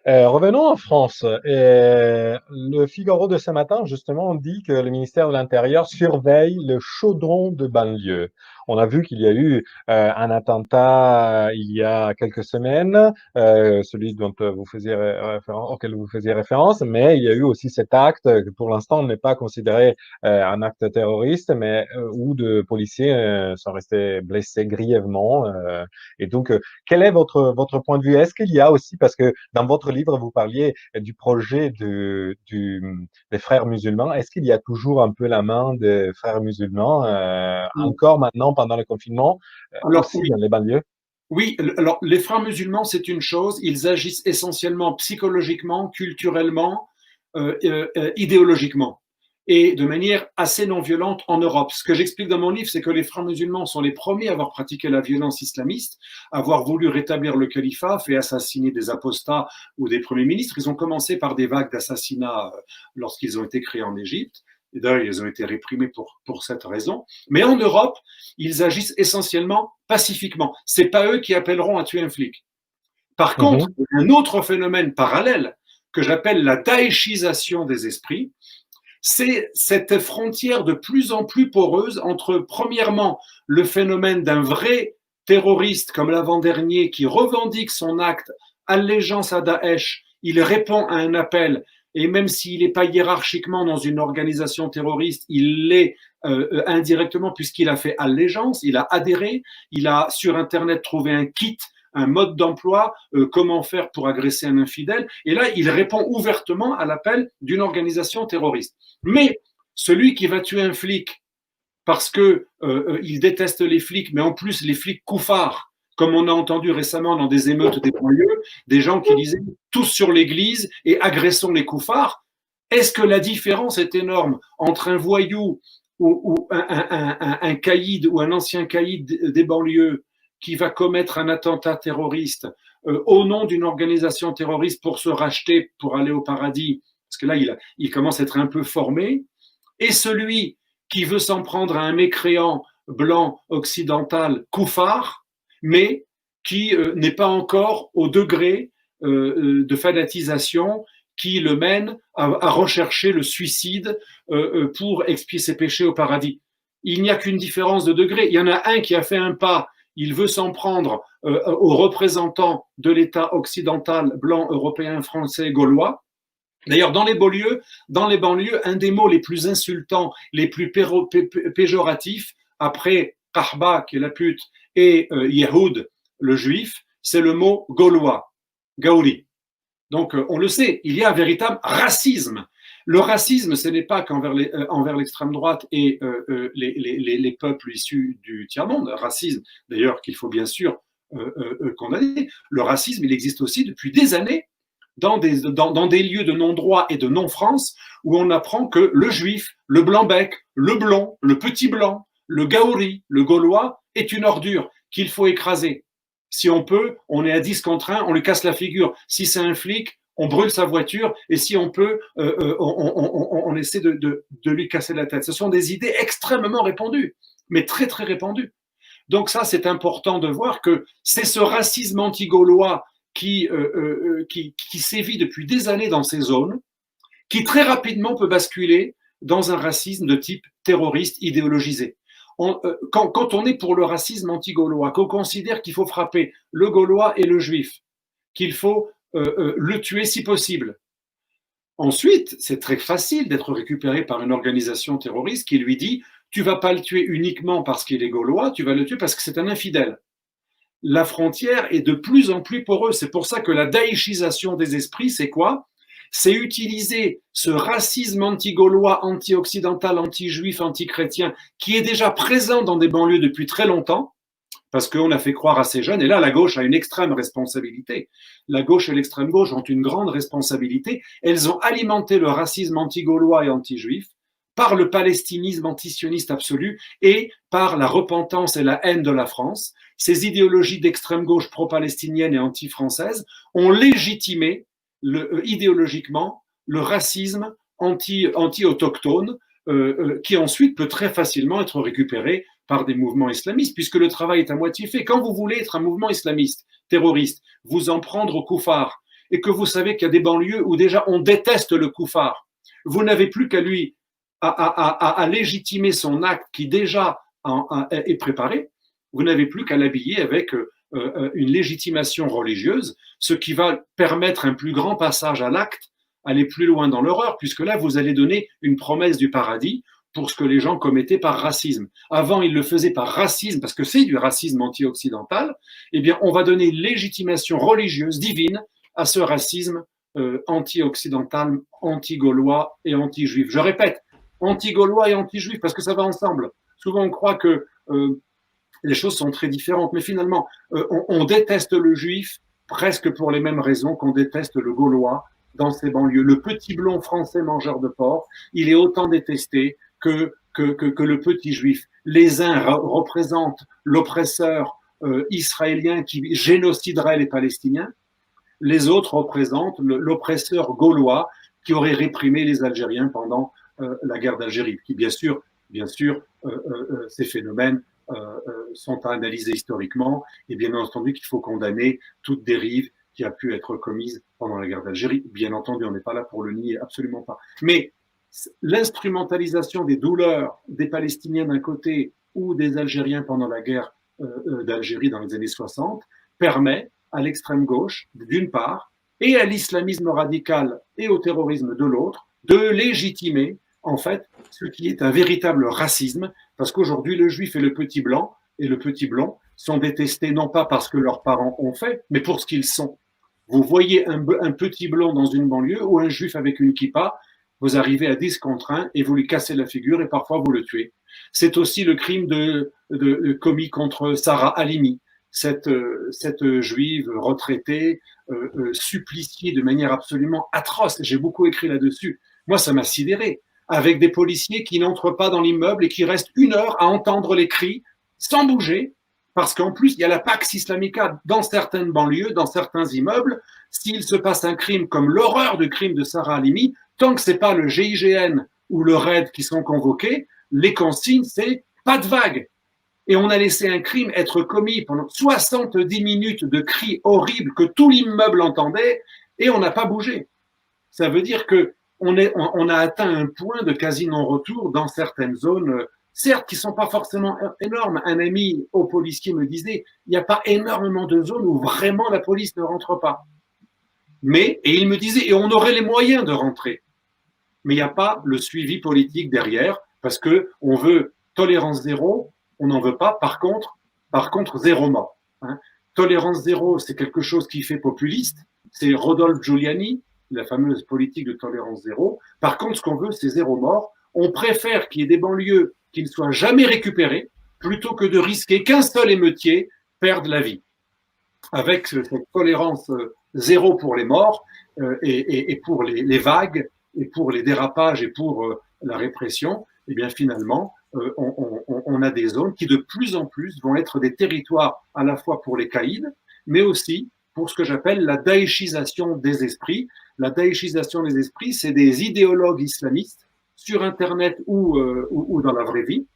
Revenons en France. Le Figaro de ce matin, justement, dit que le ministère de l'Intérieur surveille le chaudron de banlieue. On a vu qu'il y a eu un attentat il y a quelques semaines, celui dont vous faisiez auquel vous faisiez référence, mais il y a eu aussi cet acte que pour l'instant n'est pas considéré un acte terroriste, mais où de policiers sont restés blessés grièvement. Et donc, quel est votre point de vue? Est-ce qu'il y a aussi, parce que dans votre livre, vous parliez du projet des frères musulmans, est-ce qu'il y a toujours un peu la main des frères musulmans, encore maintenant pendant le confinement, Alors aussi oui, dans les banlieues? oui. Alors les frères musulmans, c'est une chose. Ils agissent essentiellement psychologiquement, culturellement, idéologiquement, et de manière assez non violente en Europe. Ce que j'explique dans mon livre, c'est que les frères musulmans sont les premiers à avoir pratiqué la violence islamiste, à avoir voulu rétablir le califat, fait assassiner des apostats ou des premiers ministres. Ils ont commencé par des vagues d'assassinats lorsqu'ils ont été créés en Égypte. Et d'ailleurs, ils ont été réprimés pour cette raison. Mais en Europe, ils agissent essentiellement pacifiquement. C'est pas eux qui appelleront à tuer un flic. Par contre, Mhm, un autre phénomène parallèle que j'appelle la daéchisation des esprits, c'est cette frontière de plus en plus poreuse entre, premièrement, le phénomène d'un vrai terroriste comme l'avant-dernier qui revendique son acte allégeance à Daesh, il répond à un appel, et même s'il n'est pas hiérarchiquement dans une organisation terroriste, il l'est indirectement puisqu'il a fait allégeance, il a adhéré, il a sur Internet trouvé un kit, un mode d'emploi, comment faire pour agresser un infidèle. Et là, il répond ouvertement à l'appel d'une organisation terroriste. Mais celui qui va tuer un flic parce que il déteste les flics, mais en plus les flics couffards, comme on a entendu récemment dans des émeutes des banlieues, des gens qui disaient tous sur l'église et agressons les couffards. Est-ce que la différence est énorme entre un voyou ou un caïd ou un ancien caïd des banlieues qui va commettre un attentat terroriste au nom d'une organisation terroriste pour se racheter, pour aller au paradis, parce que là, il commence à être un peu formé, et celui qui veut s'en prendre à un mécréant blanc occidental couffard, mais qui n'est pas encore au degré de fanatisation qui le mène à rechercher le suicide pour expier ses péchés au paradis. Il n'y a qu'une différence de degré. Il y en a un qui a fait un pas, il veut s'en prendre aux représentants de l'État occidental, blanc, européen, français, gaulois. D'ailleurs, dans les banlieues, un des mots les plus insultants, les plus péjoratifs, après Kahba, qui est la pute, et Yehoud, le juif, c'est le mot gaulois, Gauri. Donc, on le sait, il y a un véritable racisme. Le racisme, ce n'est pas qu'envers l'extrême droite et les peuples issus du tiers-monde. Racisme, d'ailleurs, qu'il faut bien sûr condamner. Le racisme, il existe aussi depuis des années dans des lieux de non-droit et de non-France où on apprend que le juif, le blanc-bec, le blond, le petit blanc, le gaouri, le gaulois est une ordure qu'il faut écraser. Si on peut, on est à 10 contre 1, on lui casse la figure. Si c'est un flic, on brûle sa voiture et si on peut, on essaie de lui casser la tête. Ce sont des idées extrêmement répandues, mais très très répandues. Donc ça, c'est important de voir que c'est ce racisme anti-gaulois qui sévit depuis des années dans ces zones, qui très rapidement peut basculer dans un racisme de type terroriste idéologisé. Quand on est pour le racisme anti-gaulois, qu'on considère qu'il faut frapper le gaulois et le juif, qu'il faut le tuer si possible. Ensuite, c'est très facile d'être récupéré par une organisation terroriste qui lui dit tu vas pas le tuer uniquement parce qu'il est gaulois, tu vas le tuer parce que c'est un infidèle. La frontière est de plus en plus poreuse. C'est pour ça que la daïchisation des esprits, c'est quoi? C'est utiliser ce racisme anti-gaulois, anti-occidental, anti-juif, anti-chrétien, qui est déjà présent dans des banlieues depuis très longtemps, parce qu'on a fait croire à ces jeunes, et là, la gauche a une extrême responsabilité. La gauche et l'extrême gauche ont une grande responsabilité. Elles ont alimenté le racisme anti-gaulois et anti-juif par le palestinisme antisioniste absolu et par la repentance et la haine de la France. Ces idéologies d'extrême gauche pro-palestinienne et anti-française ont légitimé idéologiquement le racisme anti-autochtone qui ensuite peut très facilement être récupéré par des mouvements islamistes, puisque le travail est à moitié fait. Quand vous voulez être un mouvement islamiste, terroriste, vous en prendre aux koufars et que vous savez qu'il y a des banlieues où déjà on déteste le koufar, vous n'avez plus qu'à lui à légitimer son acte qui déjà est préparé, vous n'avez plus qu'à l'habiller avec une légitimation religieuse, ce qui va permettre un plus grand passage à l'acte, aller plus loin dans l'horreur, puisque là, vous allez donner une promesse du paradis pour ce que les gens commettaient par racisme. Avant, ils le faisaient par racisme, parce que c'est du racisme anti-occidental. Eh bien, on va donner une légitimation religieuse, divine, à ce racisme anti-occidental, anti-gaulois et anti-juif. Je répète, anti-gaulois et anti-juif, parce que ça va ensemble. Souvent, on croit que les choses sont très différentes, mais finalement, on déteste le juif presque pour les mêmes raisons qu'on déteste le gaulois dans ces banlieues. Le petit blond français mangeur de porc, il est autant détesté que le petit juif. Les uns représentent l'oppresseur israélien qui génociderait les Palestiniens, les autres représentent l'oppresseur gaulois qui aurait réprimé les Algériens pendant la guerre d'Algérie, qui bien sûr, ces phénomènes sont à analyser historiquement, et bien entendu qu'il faut condamner toute dérive qui a pu être commise pendant la guerre d'Algérie. Bien entendu, on n'est pas là pour le nier, absolument pas. Mais l'instrumentalisation des douleurs des Palestiniens d'un côté ou des Algériens pendant la guerre d'Algérie dans les années 60 permet à l'extrême gauche, d'une part, et à l'islamisme radical et au terrorisme de l'autre, de légitimer, en fait, ce qui est un véritable racisme, parce qu'aujourd'hui, le juif et le petit blanc sont détestés non pas parce que leurs parents ont fait, mais pour ce qu'ils sont. Vous voyez un petit blanc dans une banlieue ou un juif avec une kippa, vous arrivez à 10 contre 1 et vous lui cassez la figure et parfois vous le tuez. C'est aussi le crime commis contre Sarah Halimi, cette juive retraitée, suppliciée de manière absolument atroce. J'ai beaucoup écrit là-dessus. Moi, ça m'a sidéré. Avec des policiers qui n'entrent pas dans l'immeuble et qui restent 1 heure à entendre les cris sans bouger, parce qu'en plus, il y a la Pax Islamica dans certaines banlieues, dans certains immeubles. S'il se passe un crime comme l'horreur du crime de Sarah Halimi, tant que ce n'est pas le GIGN ou le RAID qui sont convoqués, les consignes, c'est pas de vague. Et on a laissé un crime être commis pendant 70 minutes de cris horribles que tout l'immeuble entendait et on n'a pas bougé. Ça veut dire qu'on a atteint un point de quasi non-retour dans certaines zones, certes qui ne sont pas forcément énormes. Un ami au policier me disait, il n'y a pas énormément de zones où vraiment la police ne rentre pas. Et il me disait, et on aurait les moyens de rentrer. Mais il n'y a pas le suivi politique derrière, parce qu'on veut tolérance zéro, on n'en veut pas. Par contre, zéro mort. Tolérance zéro, c'est quelque chose qui fait populiste. C'est Rodolphe Giuliani, la fameuse politique de tolérance zéro. Par contre, ce qu'on veut, c'est zéro mort. On préfère qu'il y ait des banlieues qui ne soient jamais récupérées, plutôt que de risquer qu'un seul émeutier perde la vie. Avec cette tolérance zéro pour les morts et pour les vagues, et pour les dérapages et pour la répression, eh bien finalement, on a des zones qui de plus en plus vont être des territoires à la fois pour les caïds, mais aussi pour ce que j'appelle la daéchisation des esprits. La daéchisation des esprits, c'est des idéologues islamistes sur Internet ou dans la vraie vie,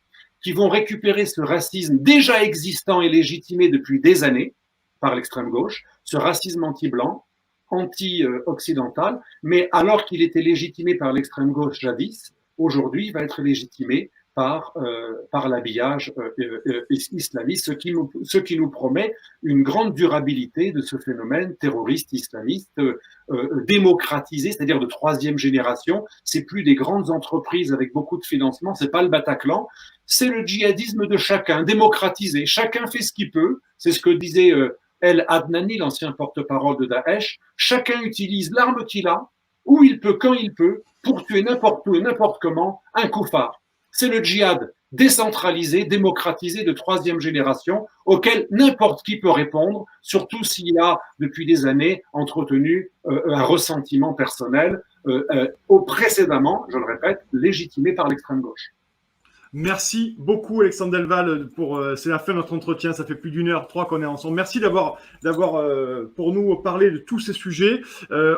qui vont récupérer ce racisme déjà existant et légitimé depuis des années par l'extrême gauche, ce racisme anti-blanc, anti-occidental, mais alors qu'il était légitimé par l'extrême gauche jadis, aujourd'hui il va être légitimé par l'habillage islamiste, ce qui nous promet une grande durabilité de ce phénomène terroriste islamiste démocratisé, c'est-à-dire de 3e génération. C'est plus des grandes entreprises avec beaucoup de financement, c'est pas le Bataclan, c'est le djihadisme de chacun, démocratisé. Chacun fait ce qu'il peut, c'est ce que disait El Adnani, l'ancien porte-parole de Daesh. Chacun utilise l'arme qu'il a, où il peut, quand il peut, pour tuer n'importe où et n'importe comment un koufar. C'est le djihad décentralisé, démocratisé de 3e génération, auquel n'importe qui peut répondre, surtout s'il a, depuis des années, entretenu un ressentiment personnel, précédemment, je le répète, légitimé par l'extrême gauche. Merci beaucoup, Alexandre Delval, pour c'est la fin de notre entretien. Ça fait plus d'1h03 qu'on est ensemble. Merci d'avoir pour nous parlé de tous ces sujets.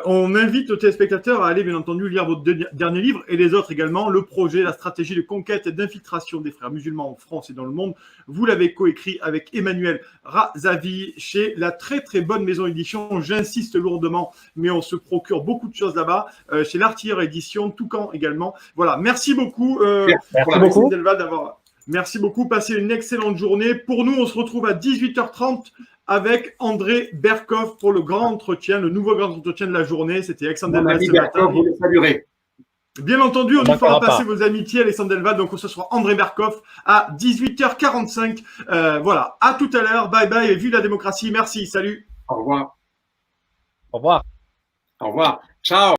On invite nos téléspectateurs à aller, bien entendu, lire votre dernier livre et les autres également. Le projet, la stratégie de conquête et d'infiltration des frères musulmans en France et dans le monde. Vous l'avez coécrit avec Emmanuel Razavi chez la très très bonne maison édition. J'insiste lourdement, mais on se procure beaucoup de choses là-bas. Chez l'Artilleur Édition, Toucan également. Voilà, merci beaucoup. Merci beaucoup. Merci beaucoup. Passez une excellente journée. Pour nous, on se retrouve à 18h30 avec André Berkoff pour le grand entretien, le nouveau grand entretien de la journée. C'était Alexandre Delval ce matin. Vous le saluerez. Bien entendu, on nous fera passer vos amitiés, Alexandre Delval. Donc, ce sera André Berkoff à 18h45. Voilà. À tout à l'heure. Bye bye et vive la démocratie. Merci. Salut. Au revoir. Au revoir. Au revoir. Ciao.